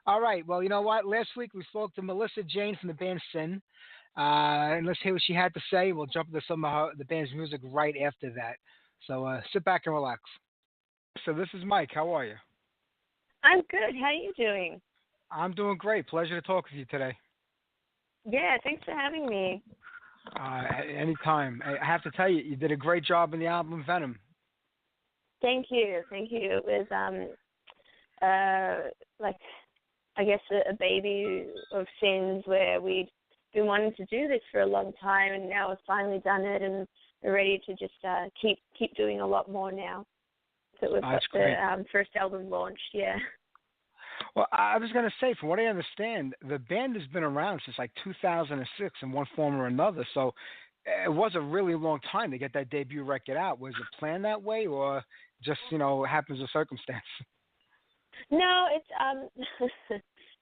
All right. Well, you know what? Last week we spoke to Melissa Jane from the band Sin. And let's hear what she had to say. We'll jump into some of the band's music right after that. So sit back and relax. So this is Mike. How are you? I'm good. How are you doing? I'm doing great. Pleasure to talk with you today. Yeah, thanks for having me. At any time. I have to tell you, you did a great job in the album Venom. Thank you. Thank you. It was like I guess a baby of sins where we'd been wanting to do this for a long time, and now we've finally done it, and we're ready to just keep doing a lot more now. So we've got That's the great. first album launched. Yeah. Well, I was going to say, from what I understand, the band has been around since like 2006 in one form or another. So it was a really long time to get that debut record out. Was it planned that way, or just happens of circumstance? No, it's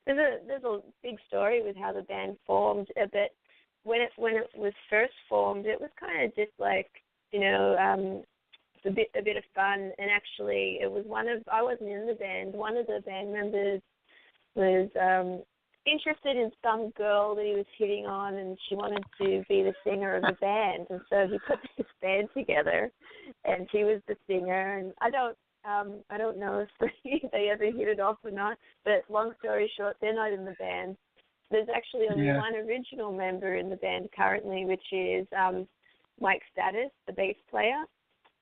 there's a big story with how the band formed. But when it was first formed, it was kind of just like a bit of fun. And actually, it was I wasn't in the band. One of the band members was interested in some girl that he was hitting on, and she wanted to be the singer of the band. And so he put this band together, and she was the singer. And I don't know if they ever hit it off or not, but long story short, they're not in the band. There's actually only Yeah. one original member in the band currently, which is Mike Status, the bass player.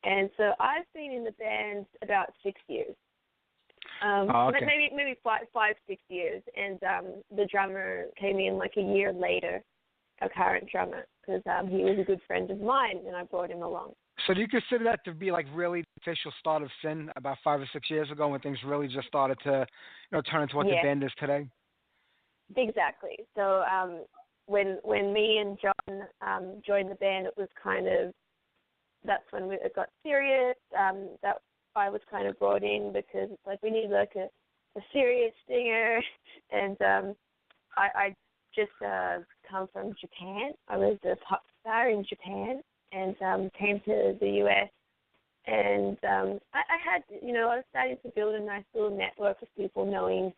And so I've been in the band about 6 years. Okay. Maybe 5, 6 years. And the drummer came in like a year later, our current drummer, because he was a good friend of mine, and I brought him along. So do you consider that to be like really the official start of Sin about 5 or 6 years ago, when things really just started to, turn into what the Yeah. band is today? Exactly. So when me and John joined the band, it was kind of, that's when it got serious. That I was kind of brought in because it's like we need like a serious singer, and I just come from Japan. I was a pop star in Japan, and came to the US, and I had, I was starting to build a nice little network of people knowing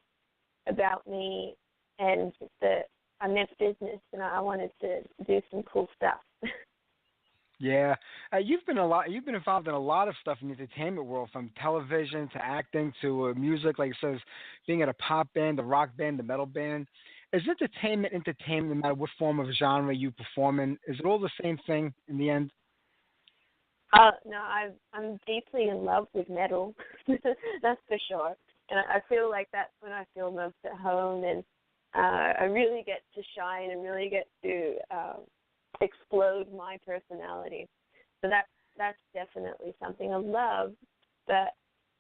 about me, and that I meant business, and I wanted to do some cool stuff. Yeah, you've been involved in a lot of stuff in the entertainment world, from television to acting to music. Like it says, being in a pop band, a rock band, a metal band. Is entertainment, no matter what form of genre you perform in? Is it all the same thing in the end? No, I'm deeply in love with metal. That's for sure. And I feel like that's when I feel most at home, and I really get to shine and really get to explode my personality. So that's definitely something I love. But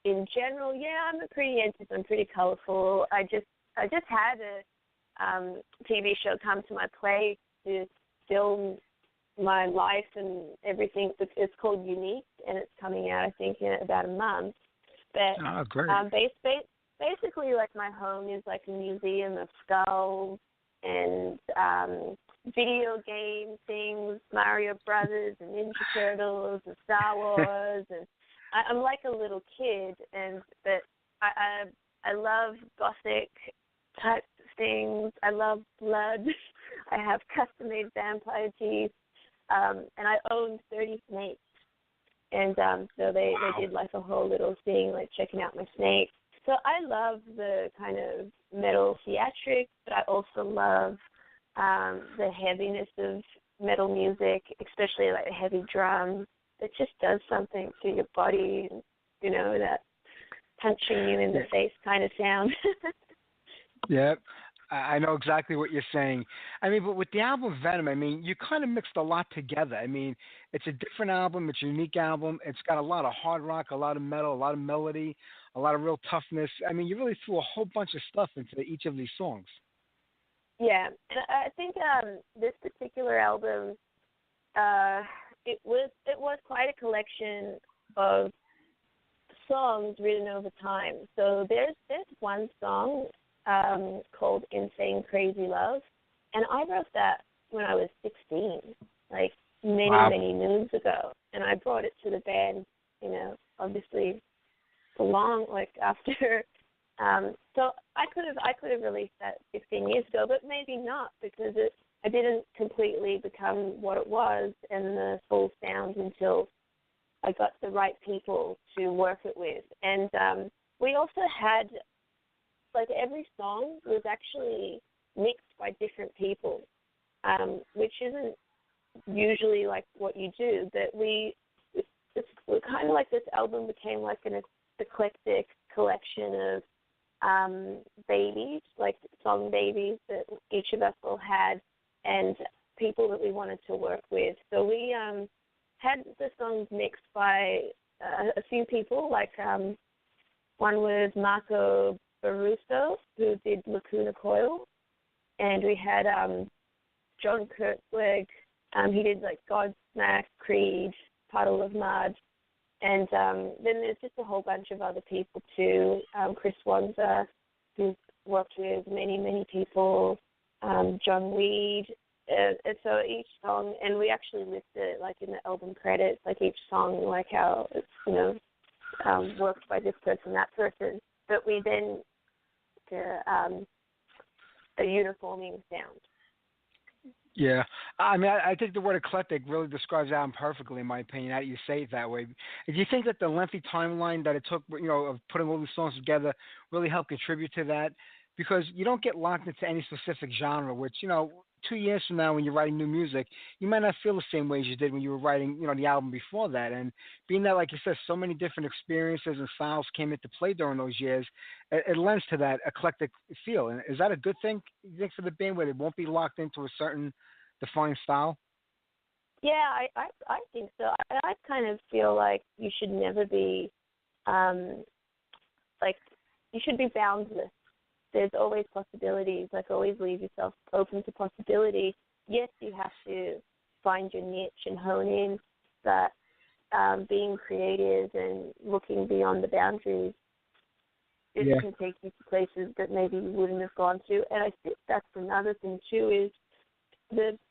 in general, yeah, I'm pretty colorful. I just had a TV show come to my place to film my life and everything. It's called Unique, and it's coming out, I think, in about a month. But Great. basically, like, my home is like a museum of skulls and video game things, Mario Brothers and Ninja Turtles and Star Wars, and I'm like a little kid, but I love gothic type things. I love blood. I have custom-made vampire teeth, and I own 30 snakes. And so they did like a whole little thing, like checking out my snakes. So I love the kind of metal theatrics, but I also love the heaviness of metal music, especially like heavy drums. It just does something to your body, that punching you in the face kind of sound. Yep. I know exactly what you're saying. I mean, but with the album Venom, I mean, you kind of mixed a lot together. I mean, it's a different album. It's a unique album. It's got a lot of hard rock, a lot of metal, a lot of melody, a lot of real toughness. I mean, you really threw a whole bunch of stuff into each of these songs. Yeah, and I think this particular album, it was quite a collection of songs written over time. So there's one song called Insane Crazy Love, and I wrote that when I was 16, like many moons ago, and I brought it to the band, obviously along, like after So I could have released that 15 years ago, but maybe not, because I didn't completely become what it was and the full sound until I got the right people to work it with. And we also had, like, every song was actually mixed by different people, which isn't usually like what you do. But it's kind of like this album became like an eclectic collection of babies, like song babies that each of us all had, and people that we wanted to work with. So we had the songs mixed by a few people, like one was Marco Baruso, who did Lacuna Coil, and we had John Kurtzweg, he did like Godsmack, Creed, Puddle of Mud, and then there's just a whole bunch of other people too. Chris Wanzer, who's worked with many, many people, John Weed. And so each song, and we actually list it like in the album credits, like each song, like how it's, worked by this person, that person. But we then a uniforming sound. Yeah, I mean, I think the word eclectic really describes the album perfectly, in my opinion. How you say it that way? Do you think that the lengthy timeline that it took, of putting all these songs together, really helped contribute to that? Because you don't get locked into any specific genre, which 2 years from now, when you're writing new music, you might not feel the same way as you did when you were writing, the album before that. And being that, like you said, so many different experiences and styles came into play during those years, it lends to that eclectic feel. And is that a good thing, you think, for the band, where they won't be locked into a certain defined style? Yeah, I think so. I kind of feel like you should never be, you should be boundless. There's always possibilities. Like, always leave yourself open to possibility. Yes, you have to find your niche and hone in, but being creative and looking beyond the boundaries, it can take you to places that maybe you wouldn't have gone to. And I think that's another thing too, is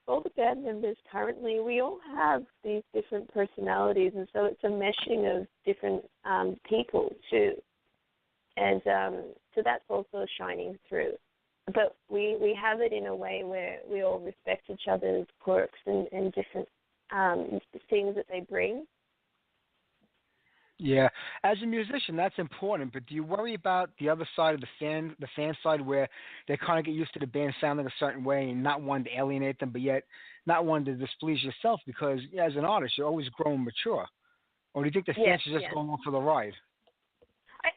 all the band members currently, we all have these different personalities, and so it's a meshing of different people too. And so that's also shining through. But we have it in a way where we all respect each other's quirks and different things that they bring. Yeah, as a musician, that's important. But do you worry about the other side of the fan side, where they kind of get used to the band sounding a certain way and not wanting to alienate them, but yet not wanting to displease yourself, because as an artist, you're always growing mature? Or do you think the fans should just go along for the ride?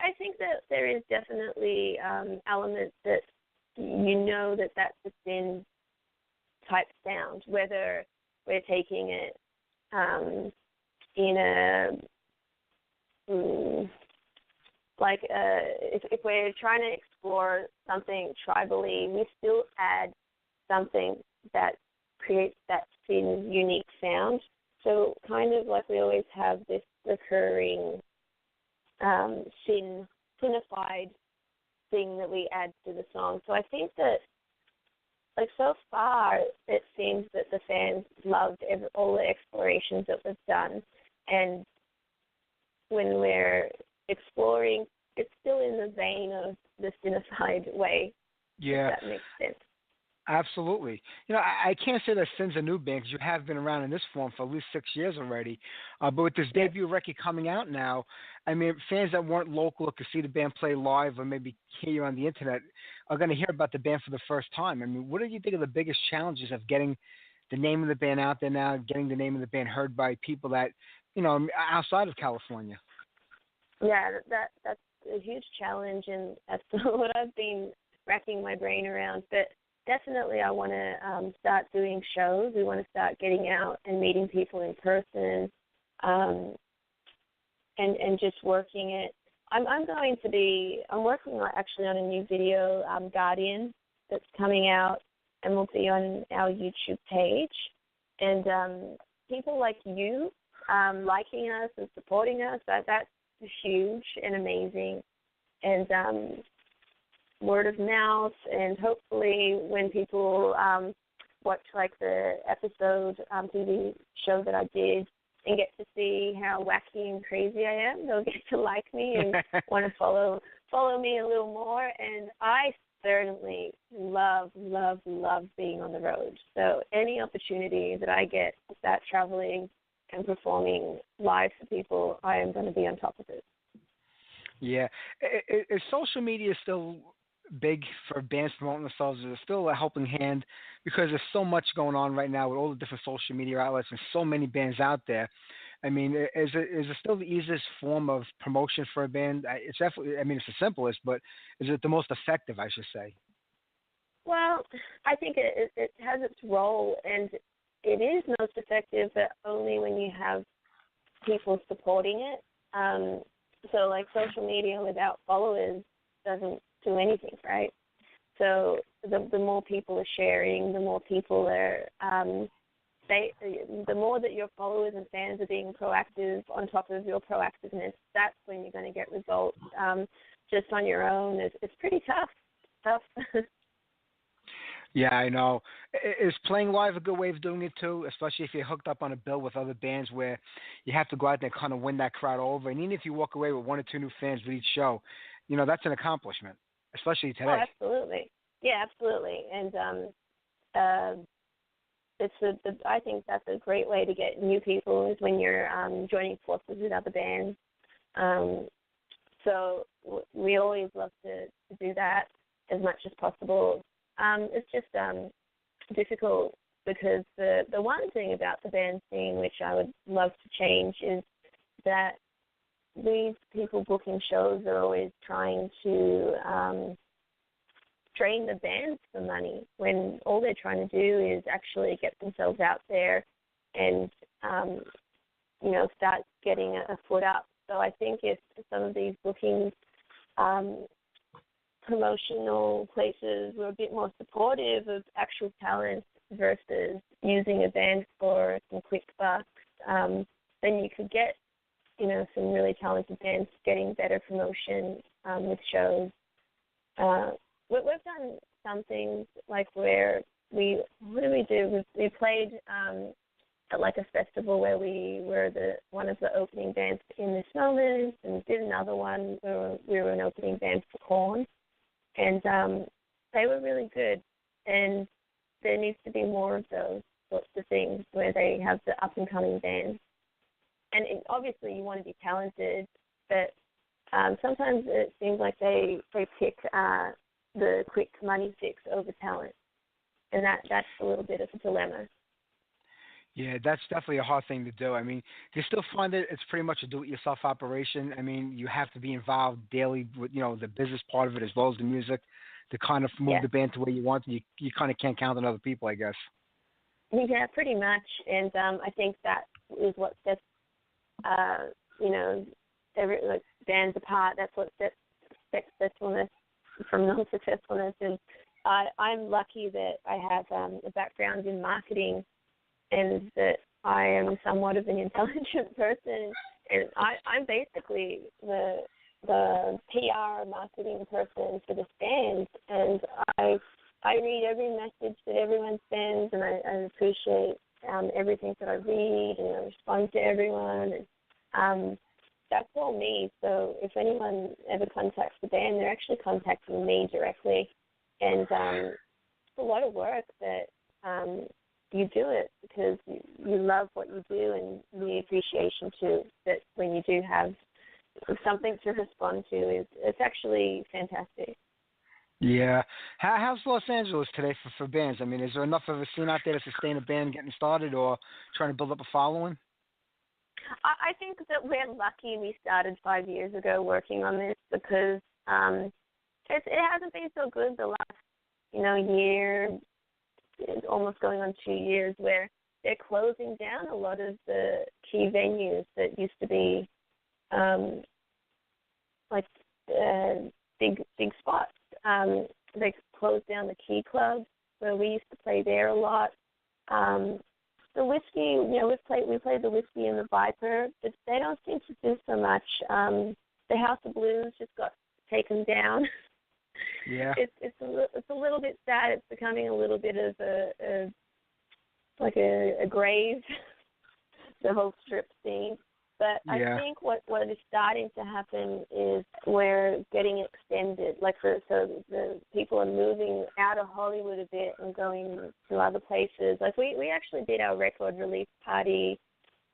I think that there is definitely elements that that's a thin type sound, whether we're taking it in a if we're trying to explore something tribally, we still add something that creates that thin, unique sound. So kind of like we always have this recurring tinified thing that we add to the song. So I think that, like, so far, it seems that the fans loved all the explorations that we've done. And when we're exploring, it's still in the vein of the cinified way. Yeah. If that makes sense. Absolutely. I can't say that Sin's a new band, because you have been around in this form for at least 6 years already. But with this debut record coming out now, I mean, fans that weren't local or could see the band play live or maybe hear you on the internet are going to hear about the band for the first time. I mean, what do you think are the biggest challenges of getting the name of the band out there now, getting the name of the band heard by people that, outside of California? Yeah, that's a huge challenge, and that's what I've been racking my brain around. But definitely I want to start doing shows. We want to start getting out and meeting people in person, and just working it. I'm working actually on a new video, Guardian, that's coming out and will be on our YouTube page. And people like you liking us and supporting us, that's huge and amazing. And word of mouth, and hopefully when people watch like the episode TV show that I did and get to see how wacky and crazy I am, they'll get to like me and want to follow follow me a little more. And I certainly love being on the road. So any opportunity that I get to start traveling and performing live for people, I am going to be on top of it. Yeah. Is social media still big for bands promoting themselves? Is it still a helping hand? Because there's so much going on right now with all the different social media outlets and so many bands out there. I mean, is it still the easiest form of promotion for a band? It's definitely, I mean, it's the simplest, but is it the most effective, I should say? Well, I think it has its role, and it is most effective, but only when you have people supporting it. So, like, social media without followers doesn't do anything, right? So the more people are sharing, the more people are, the more that your followers and fans are being proactive on top of your proactiveness, that's when you're going to get results. Just on your own, it's pretty tough. Yeah, I know. Is playing live a good way of doing it too, especially if you're hooked up on a bill with other bands where you have to go out there and kind of win that crowd over? And even if you walk away with one or two new fans with each show, that's an accomplishment, especially today. Oh, absolutely. Yeah, absolutely. And I think that's a great way to get new people is when you're joining forces with other bands. So we always love to do that as much as possible. It's just difficult because the one thing about the band scene which I would love to change is that these people booking shows are always trying to drain the bands for money when all they're trying to do is actually get themselves out there and, start getting a foot up. So I think if some of these bookings promotional places were a bit more supportive of actual talent versus using a band for some quick bucks, then you could get, some really talented bands getting better promotion with shows. We've done some things like where what do we do? We played at like a festival where we were one of the opening bands in This Moment, and did another one where we were an opening band for Korn. And they were really good, and there needs to be more of those sorts of things where they have the up-and-coming bands. And obviously you want to be talented, but sometimes it seems like they pick the quick money fix over talent, and that's a little bit of a dilemma. Yeah, that's definitely a hard thing to do. I mean, do you still find that it's pretty much a do-it-yourself operation? I mean, you have to be involved daily with, the business part of it as well as the music to kind of move the band to where you want. You kind of can't count on other people, I guess. Yeah, pretty much. And I think that is what sets, bands apart. That's what sets successfulness from non-successfulness. And I'm lucky that I have a background in marketing, and that I am somewhat of an intelligent person, and I'm basically the PR marketing person for this band, and I read every message that everyone sends, and I appreciate everything that I read, and I respond to everyone, and that's all me. So if anyone ever contacts the band, they're actually contacting me directly, and it's a lot of work that you do it because you love what you do, and the appreciation too that when you do have something to respond to it's actually fantastic. Yeah. How's Los Angeles today for bands? I mean, is there enough of a scene out there to sustain a band getting started or trying to build up a following? I think that we're lucky we started 5 years ago working on this because it hasn't been so good the last year. It's almost going on 2 years where they're closing down a lot of the key venues that used to be big spots. They closed down the Key Club where we used to play there a lot. The Whiskey, we played the Whiskey and the Viper, but they don't seem to do so much. The House of Blues just got taken down. Yeah, it's a little bit sad. It's becoming a little bit of a grave, the whole strip scene. But I Yeah. think what is starting to happen is we're getting extended. So the people are moving out of Hollywood a bit and going to other places. Like we actually did our record release party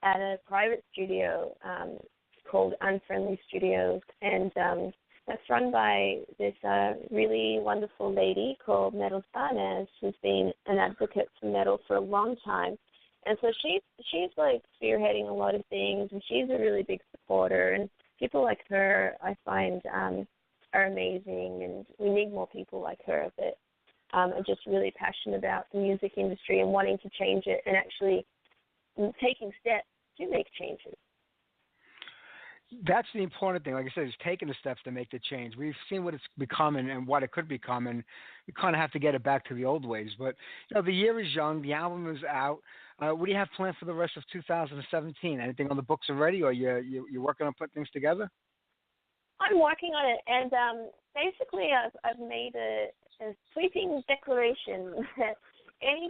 at a private studio called Unfriendly Studios, and that's run by this really wonderful lady called Metal Sarnez, who's been an advocate for metal for a long time. And so she's like spearheading a lot of things, and she's a really big supporter. And people like her, I find, are amazing, and we need more people like her that are just really passionate about the music industry and wanting to change it and actually taking steps to make changes. That's the important thing. Like I said, is taking the steps to make the change. We've seen what it's become and what it could become, and we kind of have to get it back to the old ways. But the year is young. The album is out. What do you have planned for the rest of 2017? Anything on the books already, or you're working on putting things together? I'm working on it, and basically, I've made a sweeping declaration that any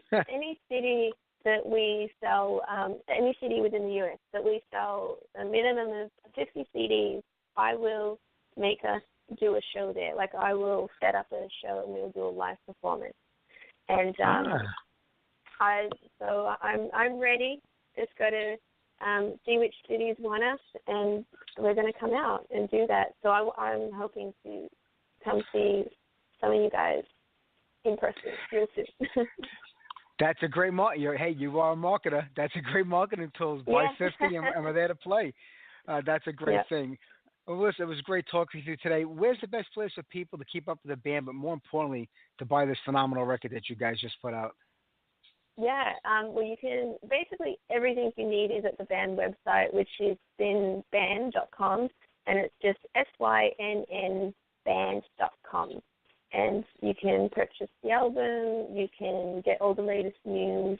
city that we sell, any city within the U.S. that we sell a minimum of 50 CDs, I will make us do a show there. Like, I will set up a show and we'll do a live performance. And I'm ready. Just got to see which cities want us, and we're going to come out and do that. So I'm hoping to come see some of you guys in person real soon. That's a great hey, you are a marketer. That's a great marketing tool. Buy 50 and we're there to play. That's a great thing. Well, listen, it was great talking to you today. Where's the best place for people to keep up with the band, but more importantly, to buy this phenomenal record that you guys just put out? Yeah, well, you can, basically everything you need is at the band website, which is synnband.com, and it's just synnband.com. And you can purchase the album, you can get all the latest news,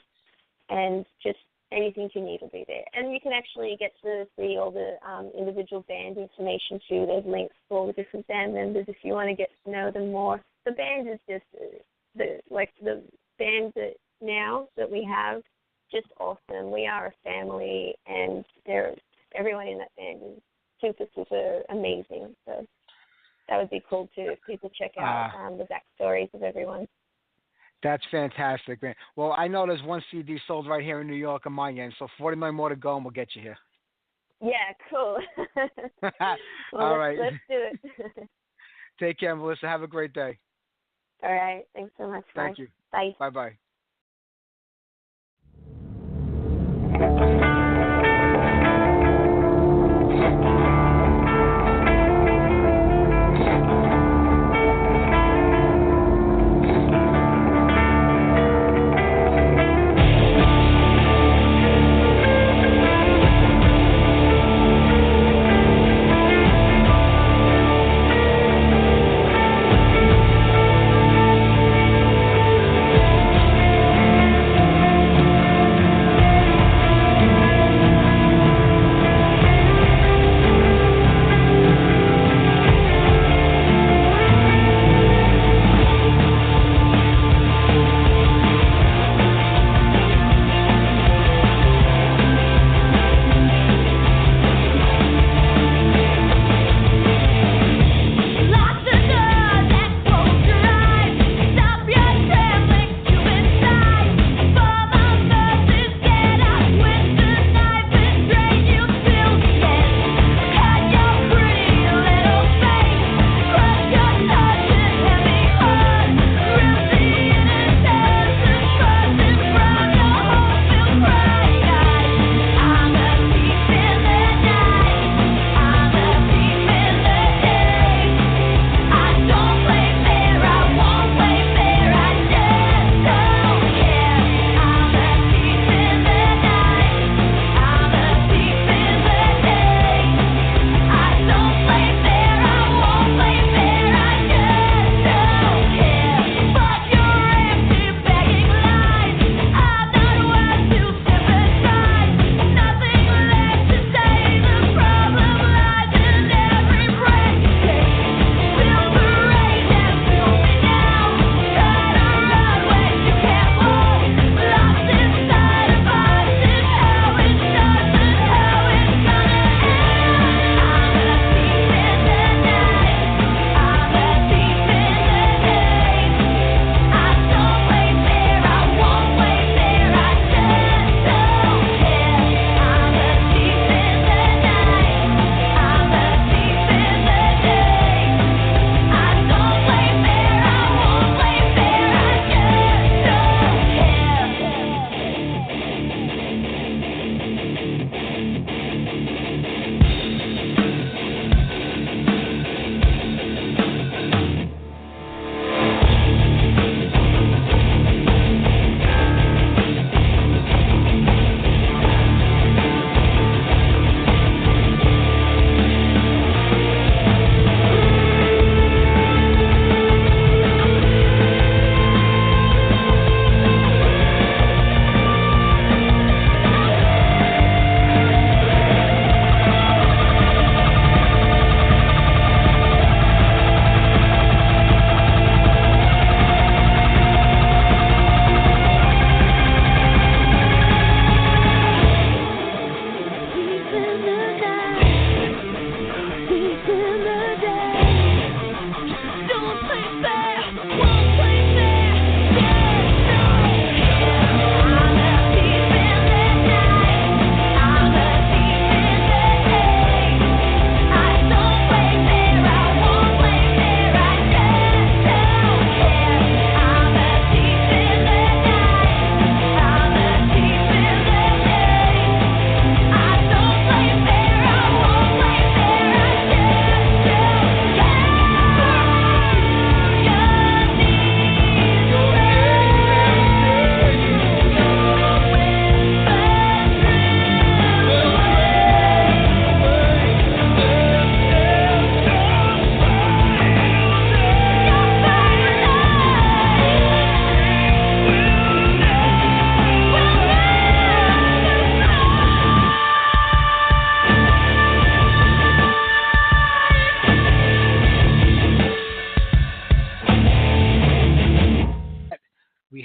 and just anything you need will be there. And you can actually get to see all the individual band information too. There's links for all the different band members if you want to get to know them more. The band is just the band that now that we have, just awesome. We are a family, and everyone in that band is super, super amazing. So that would be cool too if people check out the backstories of everyone. That's fantastic, man. Well, I know there's one CD sold right here in New York on my end, so 49 more to go, and we'll get you here. Yeah, cool. All right. Let's do it. Take care, Melissa. Have a great day. All right. Thanks so much. Thank you. Bye. Bye-bye.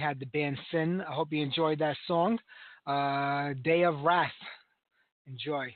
had the band Sin. I hope you enjoyed that song. Day of Wrath. Enjoy.